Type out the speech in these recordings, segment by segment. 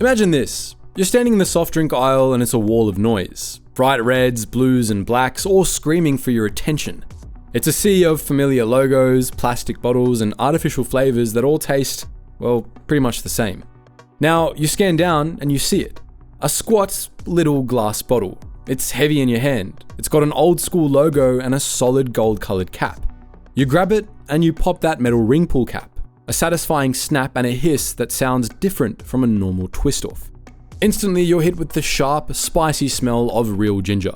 Imagine this. You're standing in the soft drink aisle and it's a wall of noise. Bright reds, blues, and blacks all screaming for your attention. It's a sea of familiar logos, plastic bottles, and artificial flavors that all taste, well, pretty much the same. Now, you scan down and you see it. A squat little glass bottle. It's heavy in your hand. It's got an old school logo and a solid gold colored cap. You grab it and you pop that metal ring pull cap. A satisfying snap and a hiss that sounds different from a normal twist off. Instantly, you're hit with the sharp, spicy smell of real ginger.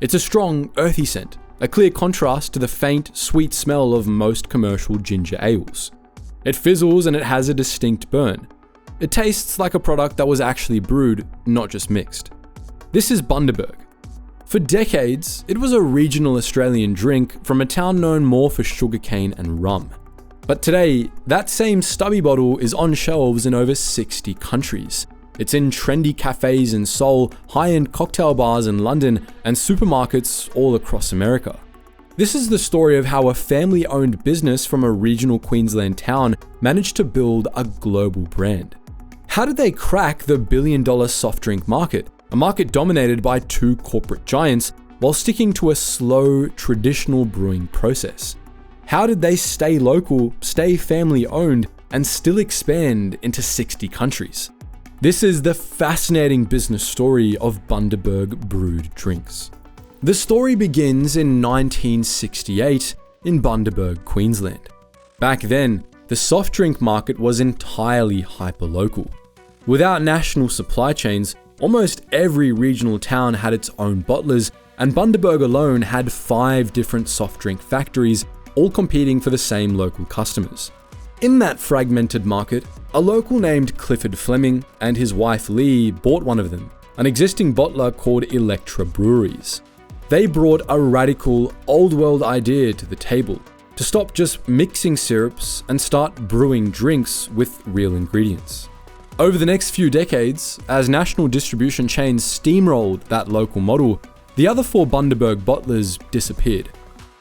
It's a strong, earthy scent, a clear contrast to the faint, sweet smell of most commercial ginger ales. It fizzles and it has a distinct burn. It tastes like a product that was actually brewed, not just mixed. This is Bundaberg. For decades, it was a regional Australian drink from a town known more for sugarcane and rum. But today, that same Stubby bottle is on shelves in over 60 countries. It's in trendy cafes in Seoul, high-end cocktail bars in London, and supermarkets all across America. This is the story of how a family-owned business from a regional Queensland town managed to build a global brand. How did they crack the billion-dollar soft drink market, a market dominated by two corporate giants, while sticking to a slow, traditional brewing process? How did they stay local, stay family-owned, and still expand into 60 countries? This is the fascinating business story of Bundaberg Brewed Drinks. The story begins in 1968 in Bundaberg, Queensland. Back then, the soft drink market was entirely hyperlocal. Without national supply chains, almost every regional town had its own bottlers, and Bundaberg alone had 5 different soft drink factories, all competing for the same local customers. In that fragmented market, a local named Clifford Fleming and his wife Lee bought one of them, an existing bottler called Electra Breweries. They brought a radical, old-world idea to the table, to stop just mixing syrups and start brewing drinks with real ingredients. Over the next few decades, as national distribution chains steamrolled that local model, the other 4 Bundaberg bottlers disappeared.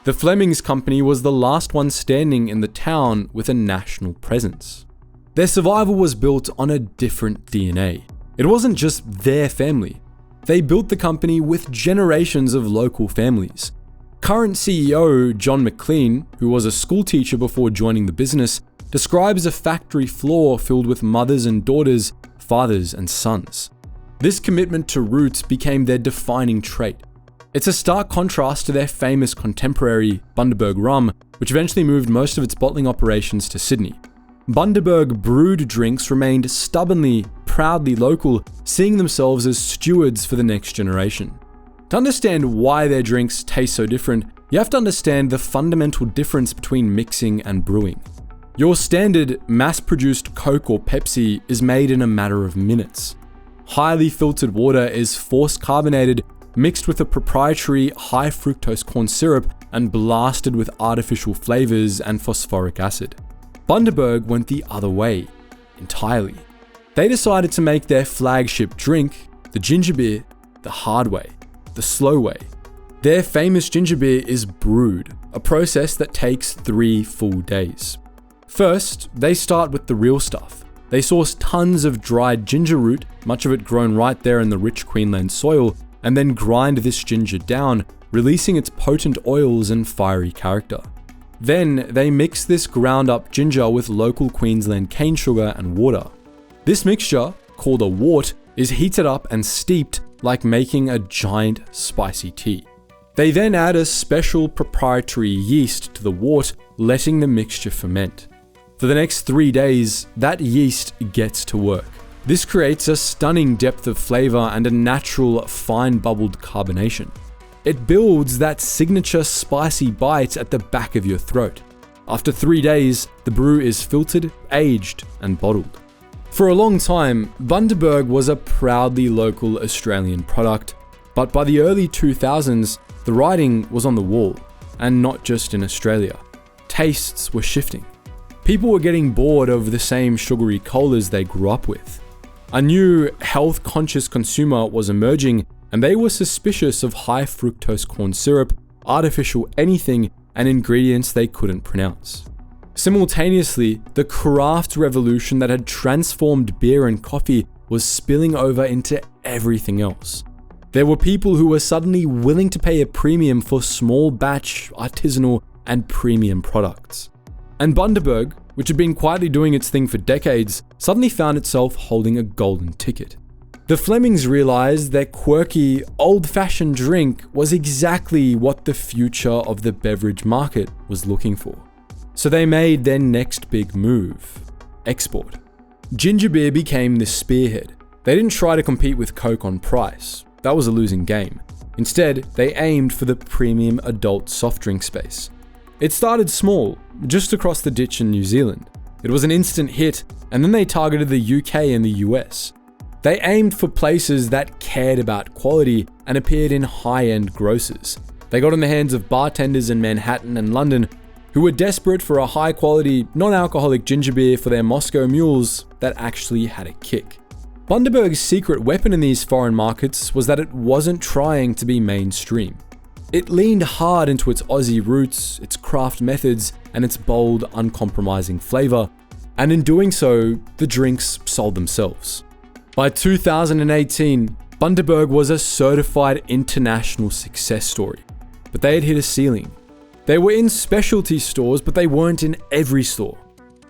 The Flemings company was the last one standing in the town with a national presence. Their survival was built on a different DNA. It wasn't just their family. They built the company with generations of local families. Current CEO John McLean, who was a school teacher before joining the business, describes a factory floor filled with mothers and daughters, fathers and sons. This commitment to roots became their defining trait. It's a stark contrast to their famous contemporary, Bundaberg Rum, which eventually moved most of its bottling operations to Sydney. Bundaberg Brewed Drinks remained stubbornly, proudly local, seeing themselves as stewards for the next generation. To understand why their drinks taste so different, you have to understand the fundamental difference between mixing and brewing. Your standard, mass-produced Coke or Pepsi is made in a matter of minutes. Highly filtered water is force carbonated, mixed with a proprietary high fructose corn syrup and blasted with artificial flavors and phosphoric acid. Bundaberg went the other way, entirely. They decided to make their flagship drink, the ginger beer, the hard way, the slow way. Their famous ginger beer is brewed, a process that takes 3 full days. First, they start with the real stuff. They source tons of dried ginger root, much of it grown right there in the rich Queensland soil, and then grind this ginger down, releasing its potent oils and fiery character. Then they mix this ground up ginger with local Queensland cane sugar and water. This mixture, called a wort, is heated up and steeped like making a giant spicy tea. They then add a special proprietary yeast to the wort, letting the mixture ferment. For the next 3 days, that yeast gets to work. This creates a stunning depth of flavor and a natural, fine bubbled carbonation. It builds that signature spicy bite at the back of your throat. After 3 days, the brew is filtered, aged, and bottled. For a long time, Bundaberg was a proudly local Australian product, but by the early 2000s, the writing was on the wall, and not just in Australia. Tastes were shifting. People were getting bored of the same sugary colas they grew up with. A new, health-conscious consumer was emerging, and they were suspicious of high fructose corn syrup, artificial anything, and ingredients they couldn't pronounce. Simultaneously, the craft revolution that had transformed beer and coffee was spilling over into everything else. There were people who were suddenly willing to pay a premium for small batch, artisanal, and premium products. And Bundaberg, which had been quietly doing its thing for decades, suddenly found itself holding a golden ticket. The Flemings realized their quirky, old-fashioned drink was exactly what the future of the beverage market was looking for. So they made their next big move: export. Ginger beer became the spearhead. They didn't try to compete with Coke on price. That was a losing game. Instead, they aimed for the premium adult soft drink space. It started small, just across the ditch in New Zealand. It was an instant hit, and then they targeted the UK and the US. They aimed for places that cared about quality and appeared in high-end grocers. They got in the hands of bartenders in Manhattan and London who were desperate for a high-quality, non-alcoholic ginger beer for their Moscow mules that actually had a kick. Bundaberg's secret weapon in these foreign markets was that it wasn't trying to be mainstream. It leaned hard into its Aussie roots, its craft methods, and its bold, uncompromising flavor, and in doing so, the drinks sold themselves. By 2018, Bundaberg was a certified international success story, but they had hit a ceiling. They were in specialty stores, but they weren't in every store.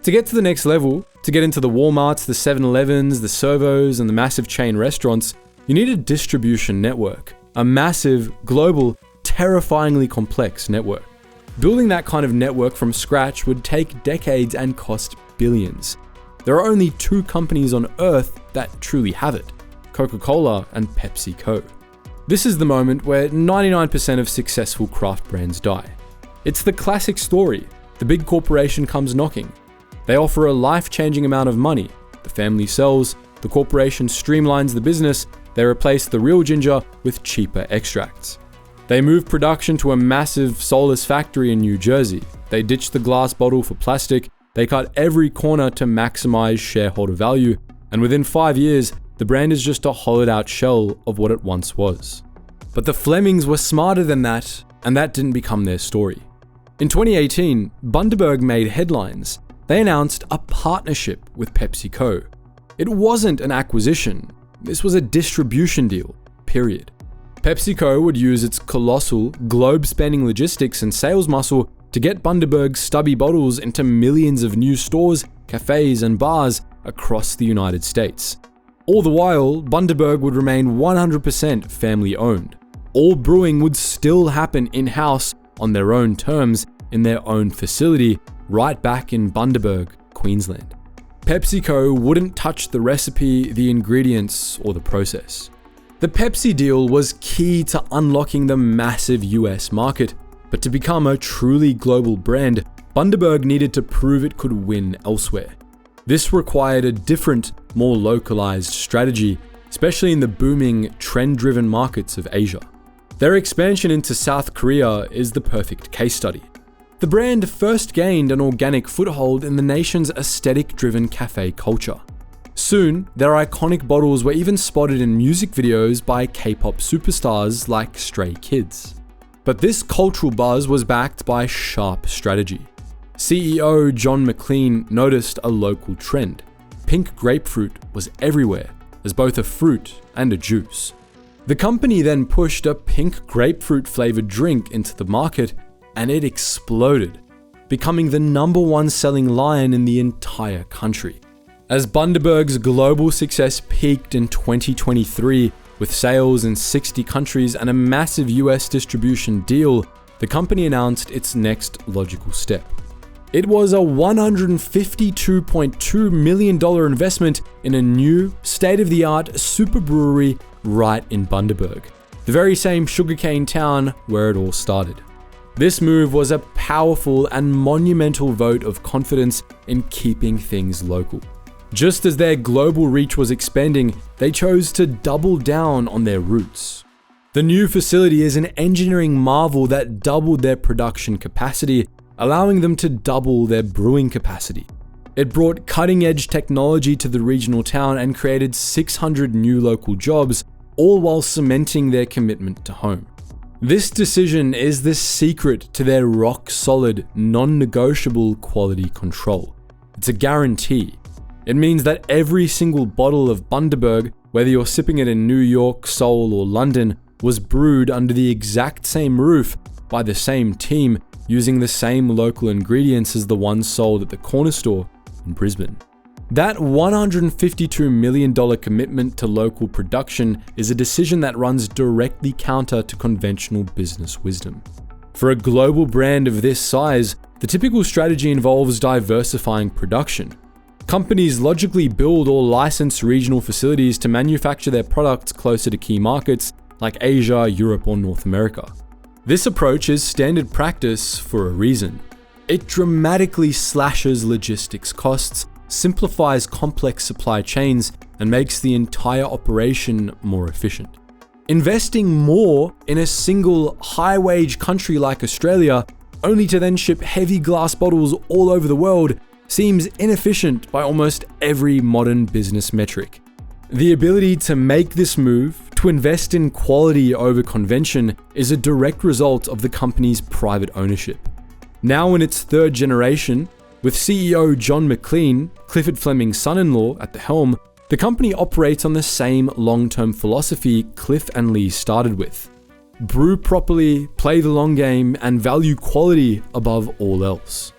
To get to the next level, to get into the Walmarts, the 7-Elevens, the Servos, and the massive chain restaurants, you need a distribution network, a massive, global, terrifyingly complex network. Building that kind of network from scratch would take decades and cost billions. There are only two companies on Earth that truly have it: Coca-Cola and PepsiCo. This is the moment where 99% of successful craft brands die. It's the classic story. The big corporation comes knocking. They offer a life-changing amount of money. The family sells, the corporation streamlines the business, they replace the real ginger with cheaper extracts. They move production to a massive soulless factory in New Jersey. They ditch the glass bottle for plastic. They cut every corner to maximize shareholder value, and within 5 years, the brand is just a hollowed-out shell of what it once was. But the Flemings were smarter than that, and that didn't become their story. In 2018, Bundaberg made headlines. They announced a partnership with PepsiCo. It wasn't an acquisition. This was a distribution deal, period. PepsiCo would use its colossal, globe-spanning logistics and sales muscle to get Bundaberg's Stubby bottles into millions of new stores, cafes, and bars across the United States. All the while, Bundaberg would remain 100% family-owned. All brewing would still happen in-house on their own terms in their own facility, right back in Bundaberg, Queensland. PepsiCo wouldn't touch the recipe, the ingredients, or the process. The Pepsi deal was key to unlocking the massive US market, but to become a truly global brand, Bundaberg needed to prove it could win elsewhere. This required a different, more localized strategy, especially in the booming, trend-driven markets of Asia. Their expansion into South Korea is the perfect case study. The brand first gained an organic foothold in the nation's aesthetic-driven cafe culture. Soon, their iconic bottles were even spotted in music videos by K-pop superstars like Stray Kids. But this cultural buzz was backed by sharp strategy. CEO John McLean noticed a local trend. Pink grapefruit was everywhere, as both a fruit and a juice. The company then pushed a pink grapefruit flavored drink into the market, and it exploded, becoming the #1 selling line in the entire country. As Bundaberg's global success peaked in 2023, with sales in 60 countries and a massive US distribution deal, the company announced its next logical step. It was a $152.2 million investment in a new, state-of-the-art super brewery right in Bundaberg, the very same sugarcane town where it all started. This move was a powerful and monumental vote of confidence in keeping things local. Just as their global reach was expanding, they chose to double down on their roots. The new facility is an engineering marvel that doubled their production capacity, allowing them to double their brewing capacity. It brought cutting-edge technology to the regional town and created 600 new local jobs, all while cementing their commitment to home. This decision is the secret to their rock-solid, non-negotiable quality control. It's a guarantee. It means that every single bottle of Bundaberg, whether you're sipping it in New York, Seoul, or London, was brewed under the exact same roof by the same team using the same local ingredients as the ones sold at the corner store in Brisbane. That $152 million commitment to local production is a decision that runs directly counter to conventional business wisdom. For a global brand of this size, the typical strategy involves diversifying production. Companies logically build or license regional facilities to manufacture their products closer to key markets like Asia, Europe, or North America. This approach is standard practice for a reason. It dramatically slashes logistics costs, simplifies complex supply chains, and makes the entire operation more efficient. Investing more in a single high-wage country like Australia, only to then ship heavy glass bottles all over the world, seems inefficient by almost every modern business metric. The ability to make this move, to invest in quality over convention, is a direct result of the company's private ownership. Now in its third generation, with CEO John McLean, Clifford Fleming's son-in-law, at the helm, the company operates on the same long-term philosophy Cliff and Lee started with. Brew properly, play the long game, and value quality above all else.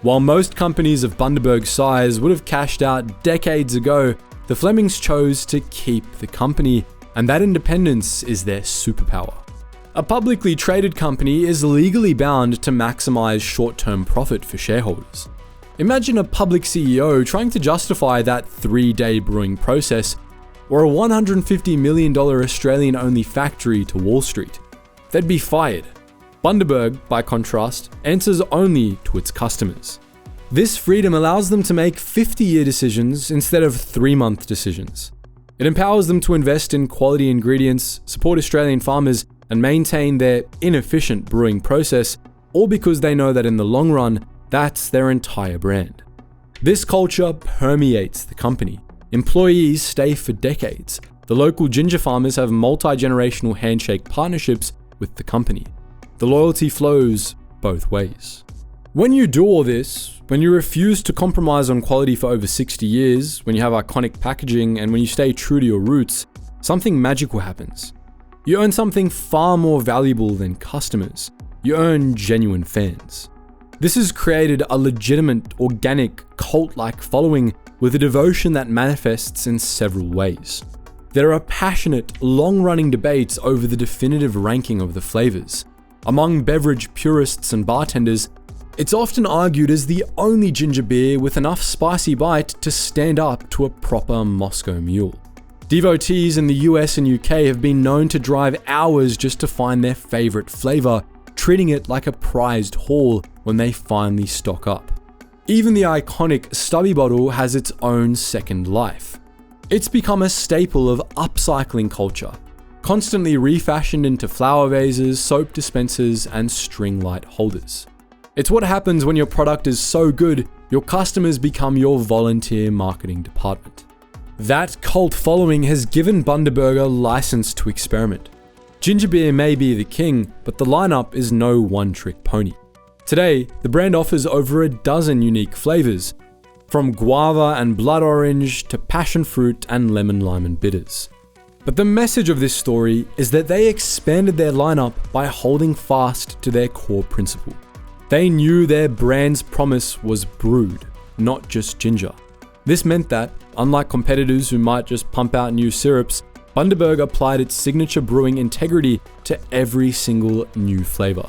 While most companies of Bundaberg's size would have cashed out decades ago, the Flemings chose to keep the company, and that independence is their superpower. A publicly traded company is legally bound to maximize short-term profit for shareholders. Imagine a public CEO trying to justify that 3-day brewing process, or a $150 million Australian-only factory to Wall Street. They'd be fired. Bundaberg, by contrast, answers only to its customers. This freedom allows them to make 50-year decisions instead of 3-month decisions. It empowers them to invest in quality ingredients, support Australian farmers, and maintain their inefficient brewing process, all because they know that in the long run, that's their entire brand. This culture permeates the company. Employees stay for decades. The local ginger farmers have multi-generational handshake partnerships with the company. The loyalty flows both ways. When you do all this, when you refuse to compromise on quality for over 60 years, when you have iconic packaging, and when you stay true to your roots, something magical happens. You earn something far more valuable than customers. You earn genuine fans. This has created a legitimate, organic, cult-like following with a devotion that manifests in several ways. There are passionate, long-running debates over the definitive ranking of the flavors. Among beverage purists and bartenders, it's often argued as the only ginger beer with enough spicy bite to stand up to a proper Moscow Mule. Devotees in the US and UK have been known to drive hours just to find their favorite flavor, treating it like a prized haul when they finally stock up. Even the iconic Stubby bottle has its own second life. It's become a staple of upcycling culture, constantly refashioned into flower vases, soap dispensers, and string light holders. It's what happens when your product is so good, your customers become your volunteer marketing department. That cult following has given Bundaberg a license to experiment. Ginger beer may be the king, but the lineup is no one-trick pony. Today, the brand offers over a dozen unique flavors, from guava and blood orange to passion fruit and lemon, lime, and bitters. But the message of this story is that they expanded their lineup by holding fast to their core principle. They knew their brand's promise was brewed, not just ginger. This meant that, unlike competitors who might just pump out new syrups, Bundaberg applied its signature brewing integrity to every single new flavor.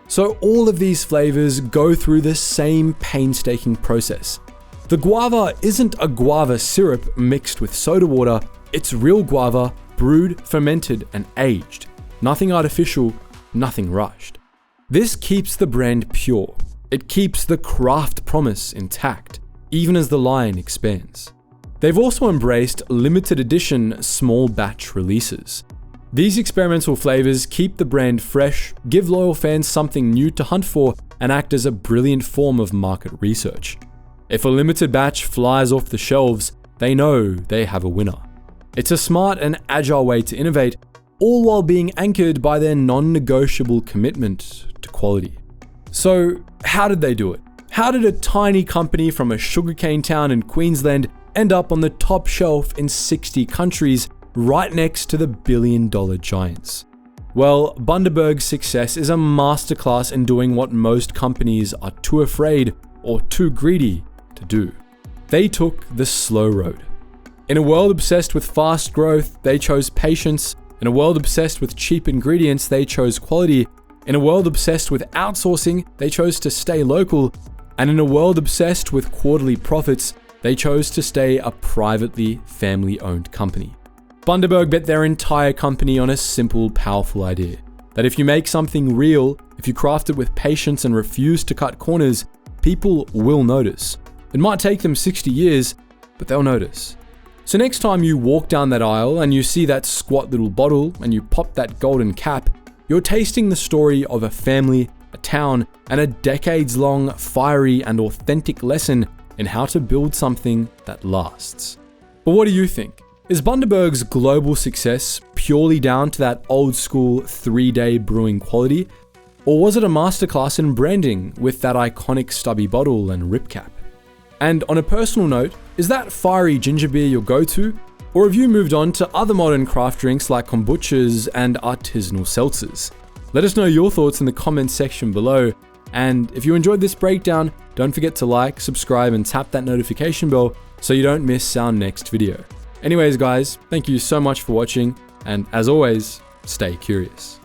So all of these flavors go through the same painstaking process. The guava isn't a guava syrup mixed with soda water, it's real guava, brewed, fermented, and aged. Nothing artificial, nothing rushed. This keeps the brand pure. It keeps the craft promise intact, even as the line expands. They've also embraced limited edition small batch releases. These experimental flavors keep the brand fresh, give loyal fans something new to hunt for, and act as a brilliant form of market research. If a limited batch flies off the shelves, they know they have a winner. It's a smart and agile way to innovate, all while being anchored by their non-negotiable commitment to quality. So, how did they do it? How did a tiny company from a sugarcane town in Queensland end up on the top shelf in 60 countries, right next to the billion-dollar giants? Well, Bundaberg's success is a masterclass in doing what most companies are too afraid or too greedy to do. They took the slow road. In a world obsessed with fast growth, they chose patience. In a world obsessed with cheap ingredients, they chose quality. In a world obsessed with outsourcing, they chose to stay local. And in a world obsessed with quarterly profits, they chose to stay a privately family-owned company. Bundaberg bet their entire company on a simple, powerful idea. That if you make something real, if you craft it with patience and refuse to cut corners, people will notice. It might take them 60 years, but they'll notice. So next time you walk down that aisle and you see that squat little bottle and you pop that golden cap, you're tasting the story of a family, a town, and a decades-long, fiery and authentic lesson in how to build something that lasts. But what do you think? Is Bundaberg's global success purely down to that old-school 3-day brewing quality? Or was it a masterclass in branding with that iconic stubby bottle and rip cap? And on a personal note, is that fiery ginger beer your go-to? Or have you moved on to other modern craft drinks like kombuchas and artisanal seltzers? Let us know your thoughts in the comments section below. And if you enjoyed this breakdown, don't forget to like, subscribe, and tap that notification bell so you don't miss our next video. Anyways guys, thank you so much for watching, and as always, stay curious.